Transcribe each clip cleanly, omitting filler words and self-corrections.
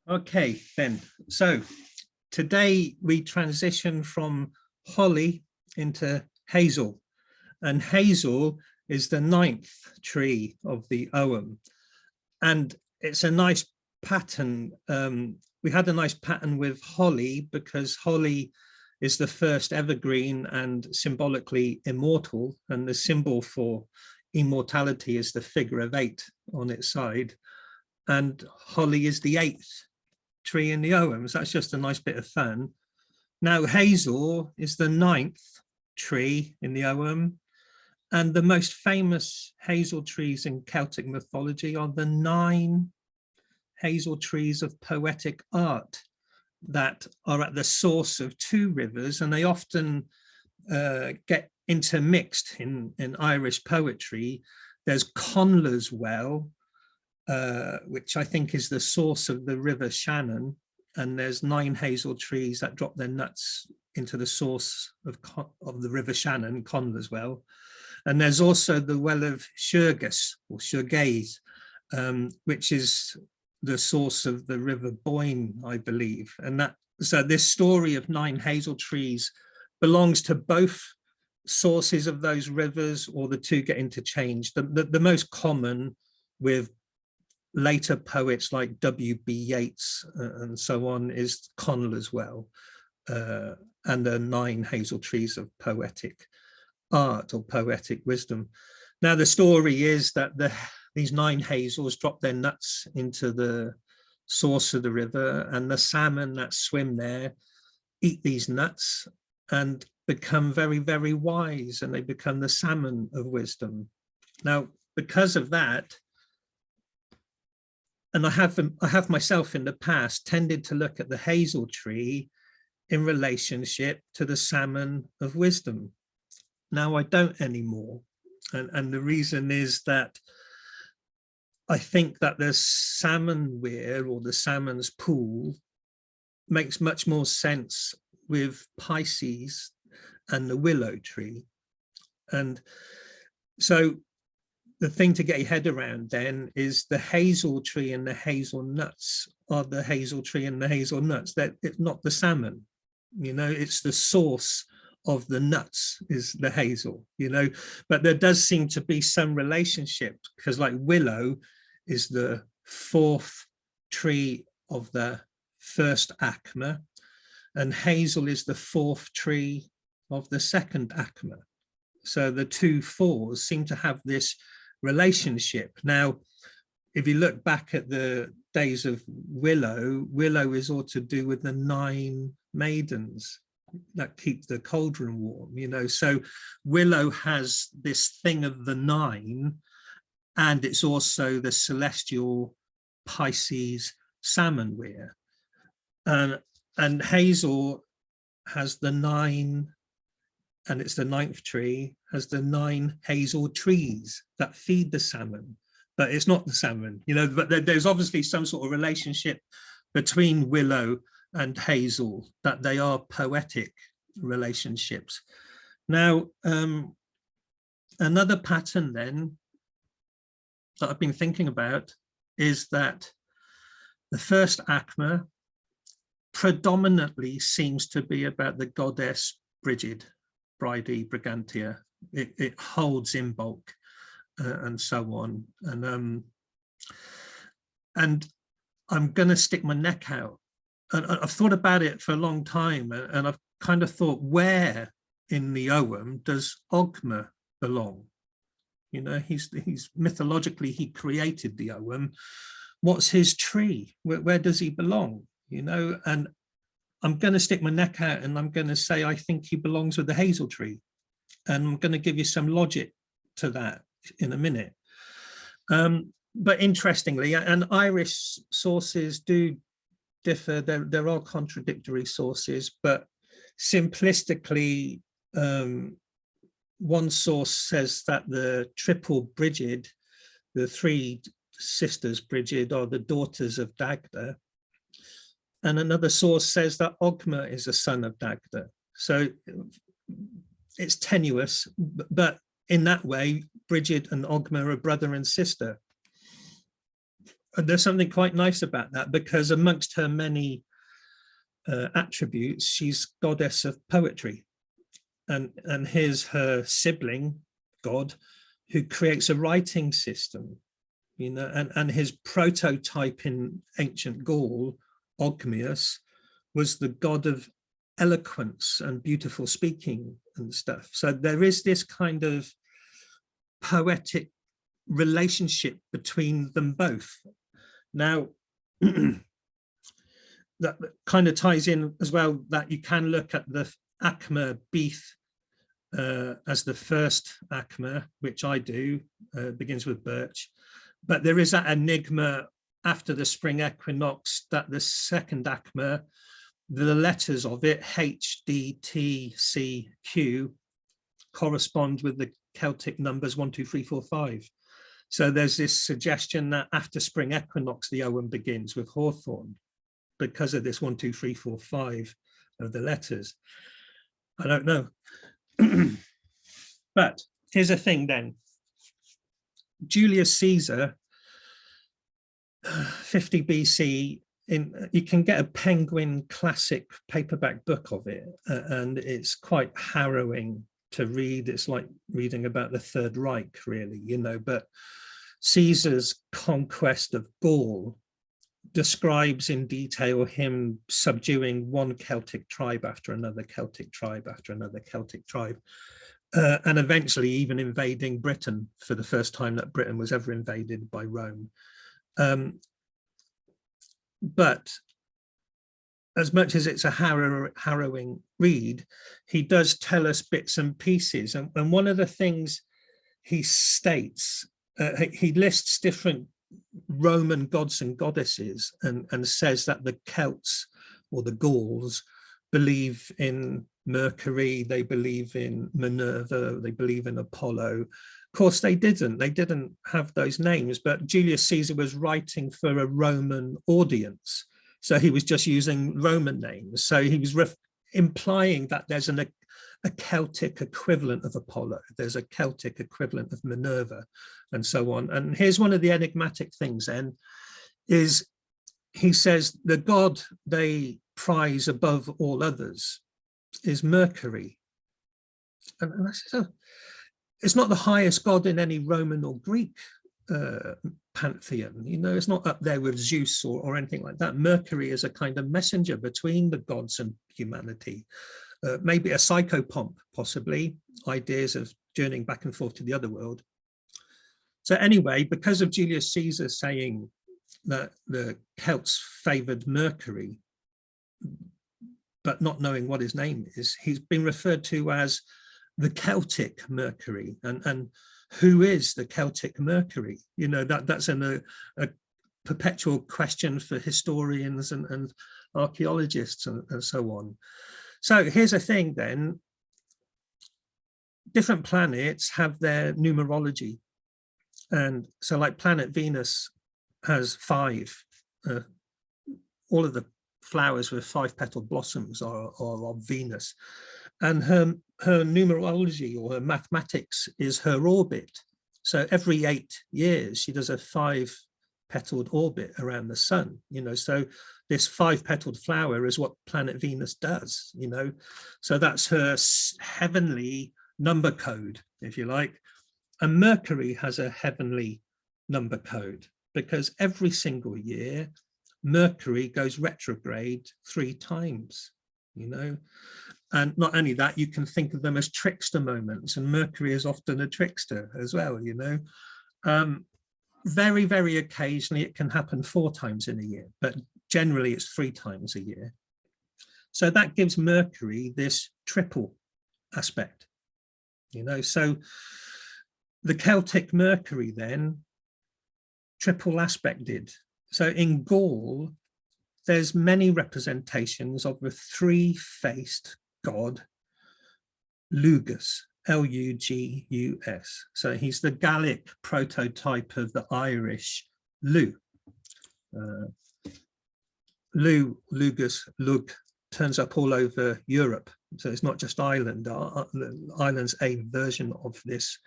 Okay, then. So today we transition from holly into hazel, and hazel is the ninth tree of the Ogham, and it's a nice pattern. We had a nice pattern with holly because holly is the first evergreen and symbolically immortal, and the symbol for immortality is the figure of 8 on its side, and holly is the 8th tree in the Ogham. So that's just a nice bit of fun. Now hazel is the 9th tree in the Ogham, and the most famous hazel trees in Celtic mythology are the 9 hazel trees of poetic art that are at the source of 2 rivers, and they often get intermixed in Irish poetry. There's Conla's Well, which I think is the source of the River Shannon, and there's 9 hazel trees that drop their nuts into the source of the River Shannon, Conla's Well. And there's also the Well of Shergas or Shergaze, which is the source of the River Boyne, I believe. And that, so this story of 9 hazel trees belongs to both sources of those rivers, or the 2 get interchanged. The most common with later poets like W.B. Yeats and so on is Conla's Well, and the 9 hazel trees of poetic art or poetic wisdom. Now the story is that these 9 hazels drop their nuts into the source of the river, and the salmon that swim there eat these nuts and become very, very wise, and they become the salmon of wisdom. Now, because of that, and I have myself in the past tended to look at the hazel tree in relationship to the salmon of wisdom. Now I don't anymore. And the reason is that I think that the salmon weir, or the salmon's pool, makes much more sense with Pisces and the willow tree. And so the thing to get your head around then is the hazel tree and the hazelnuts are the hazel tree and the hazelnuts. That it's not the salmon, you know, it's the source of the nuts is the hazel, you know, but there does seem to be some relationship, because like willow is the 4th tree of the 1st Oghma, and hazel is the 4th tree of the 2nd Oghma. So the 2 4s seem to have this relationship. Now, if you look back at the days of Willow, Willow is all to do with the 9 maidens that keep the cauldron warm, you know. So Willow has this thing of the 9, and it's also the celestial Pisces salmon weir. And hazel has the 9, and it's the 9th tree, has the 9 hazel trees that feed the salmon, but it's not the salmon, you know. But there's obviously some sort of relationship between willow and hazel, that they are poetic relationships. Now, another pattern then that I've been thinking about is that the 1st Oghma predominantly seems to be about the goddess Brigid, Bridie, Brigantia. It holds in bulk and so on. And I'm going to stick my neck out. And I've thought about it for a long time, and I've kind of thought, where in the Ogham does Oghma belong? You know, he's mythologically, he created the Ogham. What's his tree? Where does he belong? You know, and I'm going to stick my neck out and I'm going to say I think he belongs with the hazel tree. And I'm going to give you some logic to that in a minute. But interestingly, and Irish sources do differ, there are contradictory sources, but simplistically, one source says that the triple Brigid, the 3 sisters Brigid, are the daughters of Dagda. And another source says that Oghma is a son of Dagda. So it's tenuous, but in that way, Brigid and Oghma are brother and sister. And there's something quite nice about that, because amongst her many attributes, she's goddess of poetry. And here's her sibling, God, who creates a writing system, you know, and his prototype in ancient Gaul, Ogmius, was the god of eloquence and beautiful speaking and stuff. So there is this kind of poetic relationship between them both. Now, that kind of ties in as well, that you can look at the Acma Beath as the first Acma, which I do, begins with birch. But there is that enigma after the spring equinox, that the second Acma, the letters of it, H, D, T, C, Q, correspond with the Celtic numbers 1, 2, 3, 4, 5. So there's this suggestion that after spring equinox, the Ogham begins with hawthorn, because of this 1, 2, 3, 4, 5 of the letters. I don't know. But here's a thing then. Julius Caesar, 50 BC, you can get a Penguin classic paperback book of it, and it's quite harrowing to read. It's like reading about the Third Reich, really, you know. But Caesar's conquest of Gaul describes in detail him subduing one Celtic tribe after another Celtic tribe after another Celtic tribe, and eventually even invading Britain for the first time that Britain was ever invaded by Rome. But as much as it's a harrowing read, he does tell us bits and pieces. And one of the things he states, he lists different Roman gods and goddesses, and says that the Celts or the Gauls believe in Mercury, they believe in Minerva, they believe in Apollo. Of course, they didn't have those names, but Julius Caesar was writing for a Roman audience, so he was just using Roman names. So he was implying that there's a Celtic equivalent of Apollo, there's a Celtic equivalent of Minerva, and so on. And here's one of the enigmatic things then, is he says the god they prize above all others is Mercury. And I said, oh, it's not the highest god in any Roman or Greek pantheon, you know, it's not up there with Zeus or anything like that. Mercury is a kind of messenger between the gods and humanity. Maybe a psychopomp, possibly, ideas of journeying back and forth to the other world. So anyway, because of Julius Caesar saying that the Celts favored Mercury, but not knowing what his name is, he's been referred to as the Celtic Mercury. And who is the Celtic Mercury? You know, that's a perpetual question for historians and archaeologists and so on. So here's a thing then, different planets have their numerology. And so like planet Venus has 5, all of the flowers with 5-petaled blossoms are of Venus. And her numerology or her mathematics is her orbit. So every 8 years, she does a 5-petaled orbit around the sun, you know, so this 5-petaled flower is what planet Venus does, you know, so that's her heavenly number code, if you like. And Mercury has a heavenly number code, because every single year, Mercury goes retrograde 3 times, you know. And not only that, you can think of them as trickster moments, and Mercury is often a trickster as well, you know. Very, very occasionally it can happen 4 times in a year, but generally it's 3 times a year. So that gives Mercury this triple aspect, you know. So the Celtic Mercury then triple aspected. So in Gaul, there's many representations of the 3-faced god Lugus, L-U-G-U-S. So he's the Gallic prototype of the Irish Lugh. Lugus, Lugh, turns up all over Europe. So it's not just Ireland. Ireland's a version of this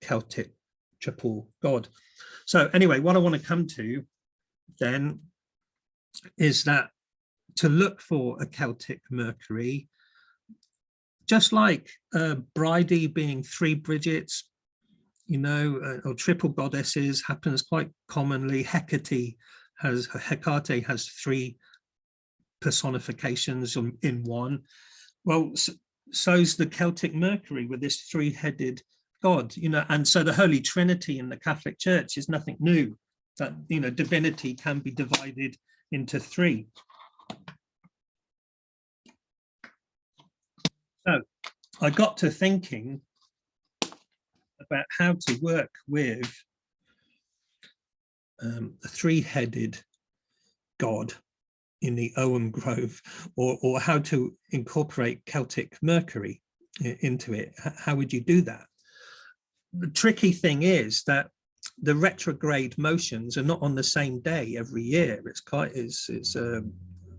Celtic triple god. So anyway, what I want to come to then is that to look for a Celtic Mercury, just like Bridie being 3 Bridgets, you know, or triple goddesses happens quite commonly. Hecate has 3 personifications in one. Well, so's the Celtic Mercury with this 3-headed god, you know, and so the Holy Trinity in the Catholic Church is nothing new, that, you know, divinity can be divided into 3. So I got to thinking about how to work with a 3-headed god in the Ogham Grove, or how to incorporate Celtic Mercury into it. How would you do that? The tricky thing is that the retrograde motions are not on the same day every year. It's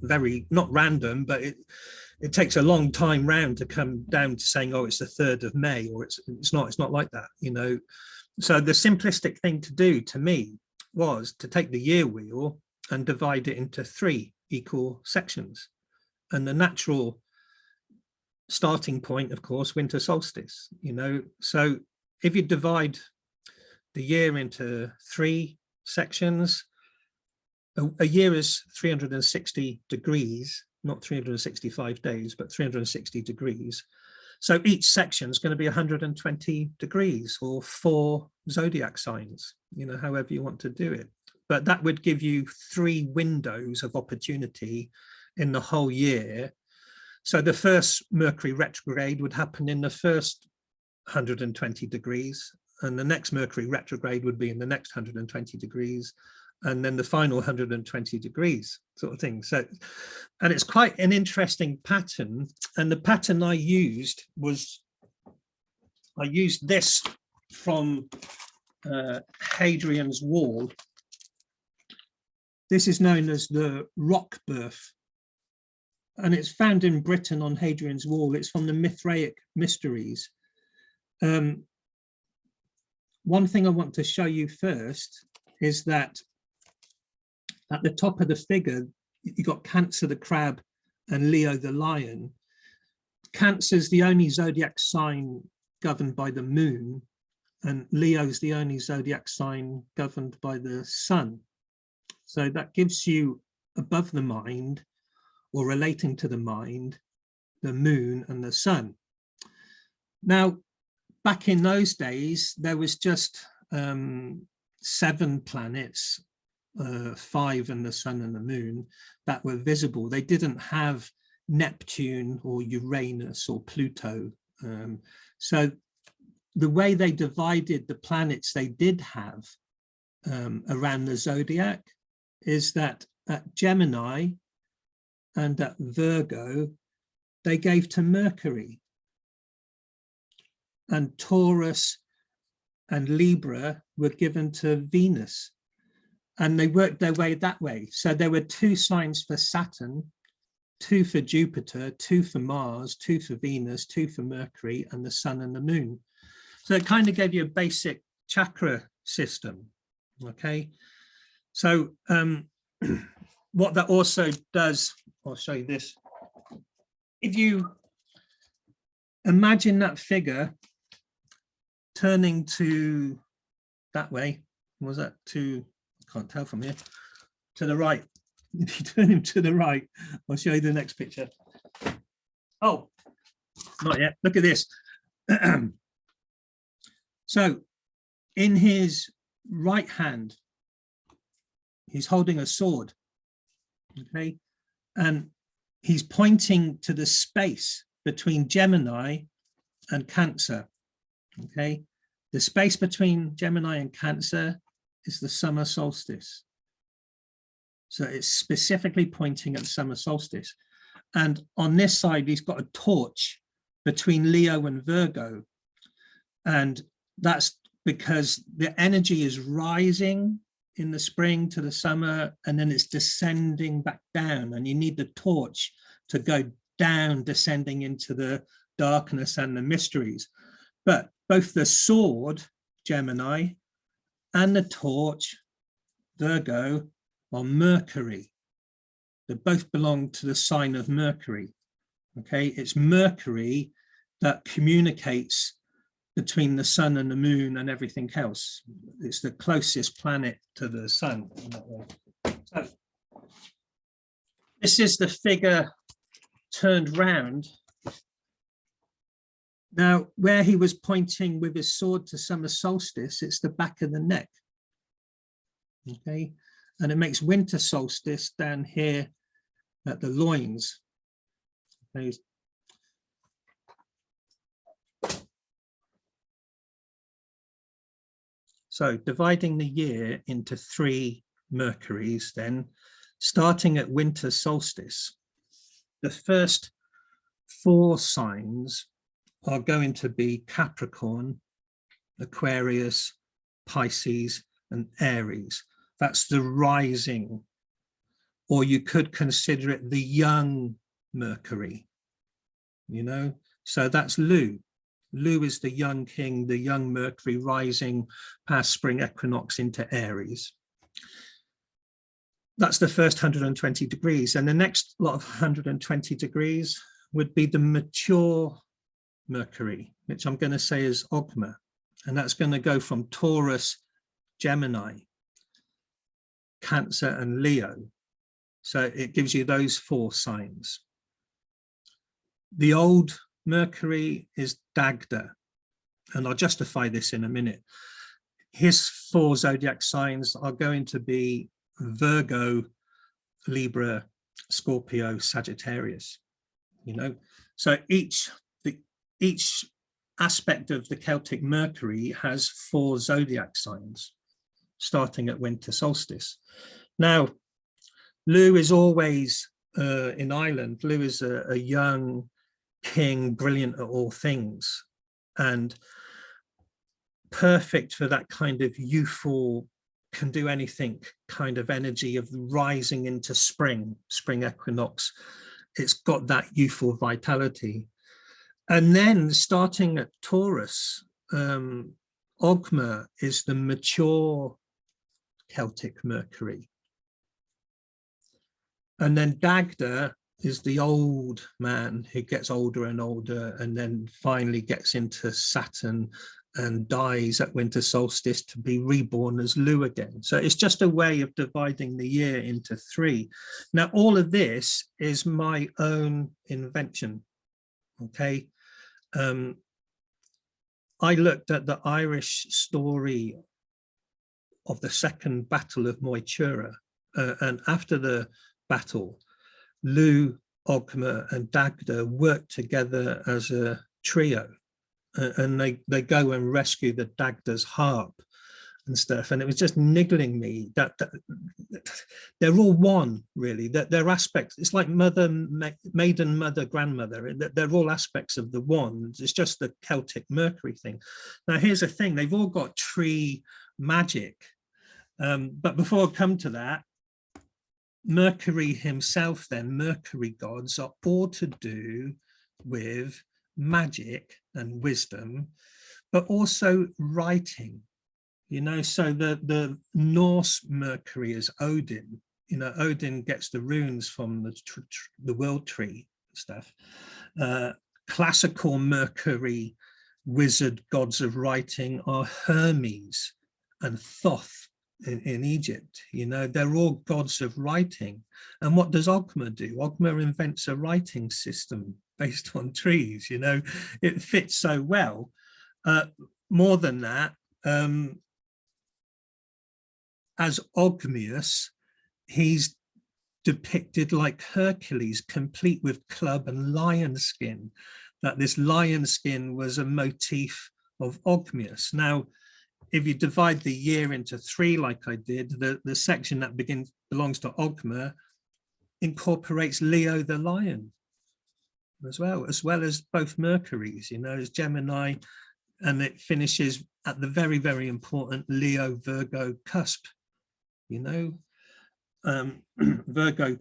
very, not random, but it takes a long time round to come down to saying, oh, it's the 3rd of May, or it's not like that, you know. So the simplistic thing to do, to me, was to take the year wheel and divide it into 3 equal sections. And the natural starting point, of course, winter solstice, you know. So if you divide the year into 3 sections, a year is 360 degrees, not 365 days, but 360 degrees. So each section is going to be 120 degrees, or 4 zodiac signs, you know, however you want to do it. But that would give you 3 windows of opportunity in the whole year. So the first Mercury retrograde would happen in the first 120 degrees, and the next Mercury retrograde would be in the next 120 degrees, and then the final 120 degrees, sort of thing. So, and it's quite an interesting pattern. And the pattern I used was, I used this from Hadrian's Wall. This is known as the rock birth, and it's found in Britain on Hadrian's Wall. It's from the Mithraic Mysteries. One thing I want to show you first is that at the top of the figure, you've got Cancer the crab and Leo the lion. Cancer's the only zodiac sign governed by the moon, and Leo's the only zodiac sign governed by the sun. So that gives you above the mind, or relating to the mind, the moon and the sun. Now, back in those days, there was just 7 planets, 5 and the sun and the moon, that were visible. They didn't have Neptune or Uranus or Pluto. So the way they divided the planets they did have around the zodiac is that at Gemini and at Virgo, they gave to Mercury, and Taurus and Libra were given to Venus, and they worked their way that way. So there were 2 signs for Saturn, 2 for Jupiter, 2 for Mars, 2 for Venus, 2 for Mercury, and the sun and the moon. So it kind of gave you a basic chakra system. Okay, so what that also does, I'll show you this. If you imagine that figure turning to that way, was that to, I can't tell from here, to the right. If you turn him to the right, I'll show you the next picture. Oh, not yet. Look at this. So in his right hand, he's holding a sword, okay? And he's pointing to the space between Gemini and Cancer, okay? The space between Gemini and Cancer is the summer solstice. So it's specifically pointing at the summer solstice. And on this side, he's got a torch between Leo and Virgo. And that's because the energy is rising in the spring to the summer, and then it's descending back down, and you need the torch to go down, descending into the darkness and the mysteries. But both the sword, Gemini, and the torch, Virgo, are Mercury. They both belong to the sign of Mercury. Okay, it's Mercury that communicates between the sun and the moon and everything else. It's the closest planet to the sun. So this is the figure turned round. Now, where he was pointing with his sword to summer solstice, it's the back of the neck. Okay, and it makes winter solstice down here at the loins. Okay. So dividing the year into 3 Mercuries, then starting at winter solstice, the first 4 signs are going to be Capricorn, Aquarius, Pisces, and Aries. That's the rising, or you could consider it the young Mercury, you know? So that's Lugh. Lugh is the young king, the young Mercury rising past spring equinox into Aries. That's the first 120 degrees. And the next lot of 120 degrees would be the mature Mercury, which I'm going to say is Oghma. And that's going to go from Taurus, Gemini, Cancer, and Leo. So it gives you those 4 signs. The old Mercury is Dagda, and I'll justify this in a minute. His 4 zodiac signs are going to be Virgo, Libra, Scorpio, Sagittarius, you know. So each aspect of the Celtic Mercury has 4 zodiac signs, starting at winter solstice. Now, Lugh is always in Ireland. Lugh is a young king, brilliant at all things, and perfect for that kind of youthful, can do anything kind of energy of rising into spring equinox. It's got that youthful vitality. And then starting at Taurus, Oghma is the mature Celtic Mercury. And then Dagda is the old man who gets older and older and then finally gets into Saturn and dies at winter solstice to be reborn as Lugh again. So it's just a way of dividing the year into 3. Now, all of this is my own invention, okay? I looked at the Irish story of the Second Battle of Moytura, and after the battle, Lugh, Ogma, and Dagda work together as a trio, and they go and rescue the Dagda's harp and stuff. And it was just niggling me that they're all one, really. That they're aspects. It's like mother, maiden, mother, grandmother. They're all aspects of the one. It's just the Celtic Mercury thing. Now, here's the thing: they've all got tree magic. But before I come to that, Mercury himself, then, Mercury gods are all to do with magic and wisdom, but also writing, you know. So the Norse Mercury is Odin. You know, Odin gets the runes from the world tree stuff. Classical Mercury wizard gods of writing are Hermes and Thoth in Egypt. You know, they're all gods of writing. And what does Oghma do? Oghma invents a writing system based on trees. You know, it fits so well. More than that, as Ogmius, he's depicted like Hercules, complete with club and lion skin, that this lion skin was a motif of Ogmius. Now, if you divide the year into 3, like I did, the section that belongs to Oghma incorporates Leo the lion as well as both Mercuries, you know, as Gemini, and it finishes at the very, very important Leo Virgo cusp, you know. Virgo,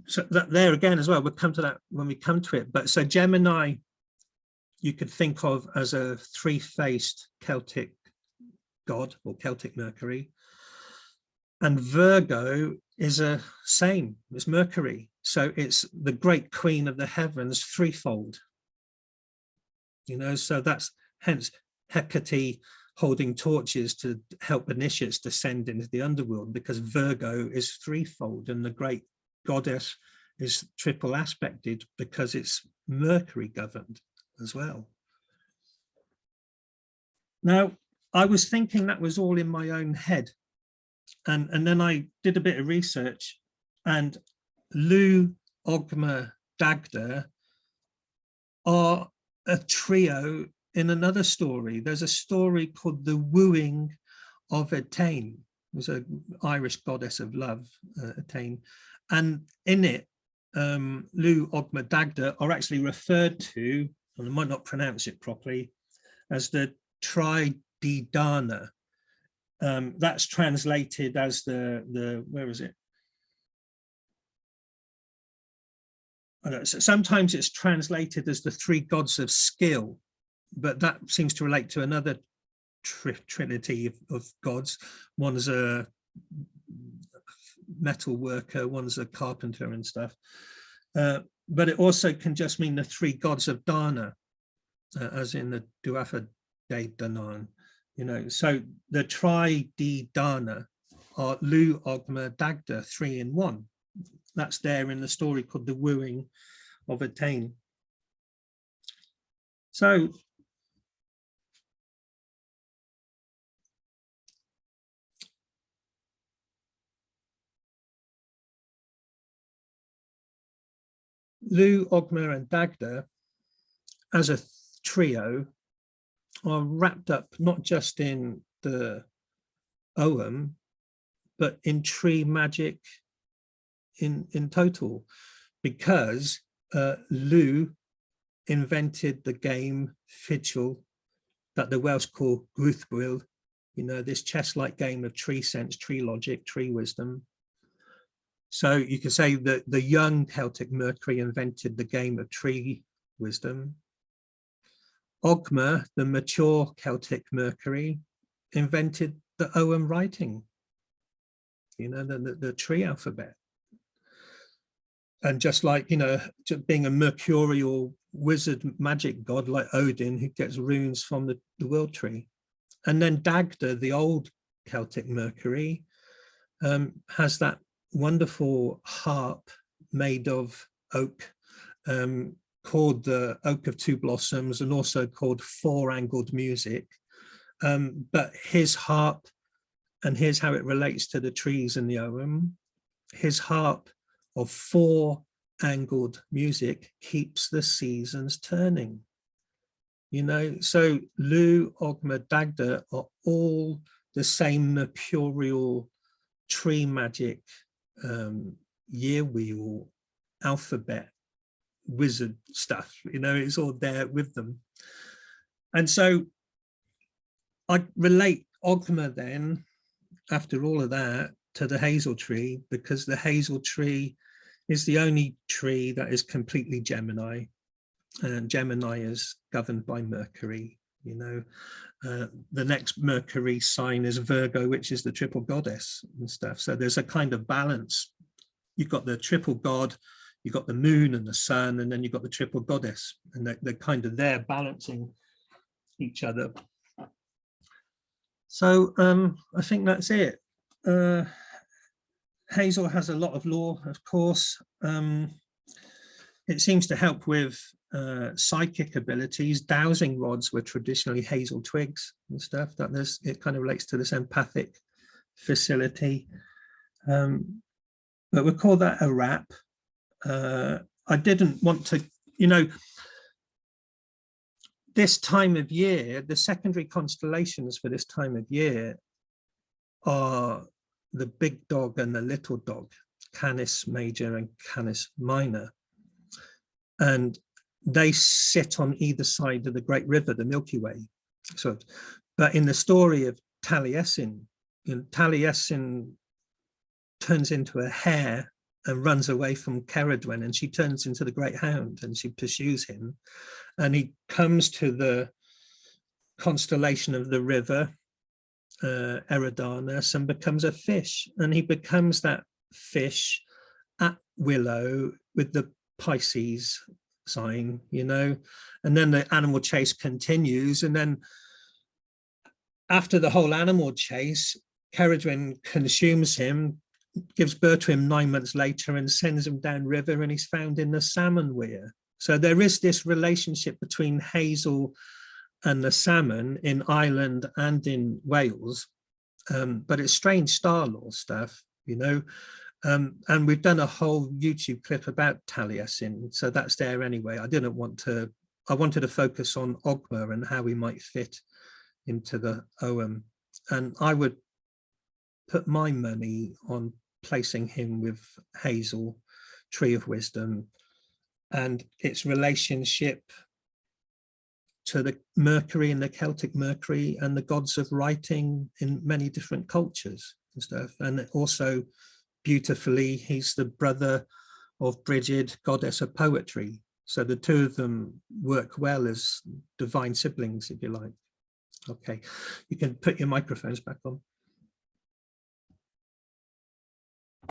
so that there again as well, we'll come to that when we come to it. But so Gemini, you could think of as a 3-faced Celtic god or Celtic Mercury. And Virgo is a same, it's Mercury. So it's the great queen of the heavens threefold. So that's hence Hecate holding torches to help initiates descend into the underworld, because Virgo is threefold, and the great goddess is triple aspected because it's Mercury governed as well. Now, I was thinking that was all in my own head. And then I did a bit of research, and Lugh-Ogma-Dagda are a trio in another story. There's a story called The Wooing of Etain. It was an Irish goddess of love, Etain. And in it, Lugh-Ogma-Dagda are actually referred to, and I might not pronounce it properly, as the Three Gods of Danu. That's translated as the where is it? Sometimes it's translated as the three gods of skill, but that seems to relate to another trinity of gods. One's a metal worker, one's a carpenter and stuff. But it also can just mean the three gods of Dana, as in the Duafa de Danan. So the Three Gods of Danu are Lugh-Ogma-Dagda, 3 in 1. That's there in the story called The Wooing of Etain. So Lugh-Ogma and Dagda as a trio are wrapped up not just in the Ogham, but in tree magic in total, because Lugh invented the game Fidgel that the Welsh call Gwthwyl, this chess-like game of tree sense, tree logic, tree wisdom. So you can say that the young Celtic Mercury invented the game of tree wisdom. Ogma, the mature Celtic Mercury, invented the Ogham writing, the tree alphabet. And just like, being a mercurial wizard magic god like Odin, who gets runes from the world tree. And then Dagda, the old Celtic Mercury, has that wonderful harp made of oak, called the Oak of Two Blossoms, and also called Four-Angled Music. But his harp, and here's how it relates to the trees in the Ogham, his harp of four-angled music keeps the seasons turning. So Lugh-Ogma-Dagda are all the same mercurial tree magic, year wheel, alphabet, wizard stuff, it's all there with them. And so I relate Oghma then, after all of that, to the hazel tree, because the hazel tree is the only tree that is completely Gemini, and Gemini is governed by Mercury. The next Mercury sign is Virgo, which is the triple goddess and stuff. So there's a kind of balance. You've got the triple god, you've got the moon and the sun, and then you've got the triple goddess, and they're kind of there balancing each other. So I think that's it. Hazel has a lot of lore, of course. It seems to help with psychic abilities. Dowsing rods were traditionally hazel twigs and stuff. It kind of relates to this empathic facility. But we'll call that a wrap. I didn't want to, this time of year, the secondary constellations for this time of year are the big dog and the little dog, Canis Major and Canis Minor. And they sit on either side of the great river, the Milky Way. But in the story of Taliesin, Taliesin turns into a hare and runs away from Ceridwen, and she turns into the great hound and she pursues him. And he comes to the constellation of the river, Eridanus and becomes a fish, and he becomes that fish at Willow with the Pisces sign, you know, and then the animal chase continues, and then after the whole animal chase, Ceridwen consumes him, gives birth to him 9 months later, and sends him downriver, and he's found in the salmon weir. So there is this relationship between Hazel and the salmon in Ireland and in Wales, but it's strange star law stuff, you know. And we've done a whole YouTube clip about Taliesin, so that's there anyway. I wanted to focus on Ogham and how he might fit into the Ogham, and I would put my money on placing him with Hazel, Tree of Wisdom, and its relationship to the Mercury and the Celtic Mercury and the gods of writing in many different cultures and stuff. And also beautifully, he's the brother of Bridget, goddess of poetry. So the two of them work well as divine siblings, if you like. Okay, you can put your microphones back on.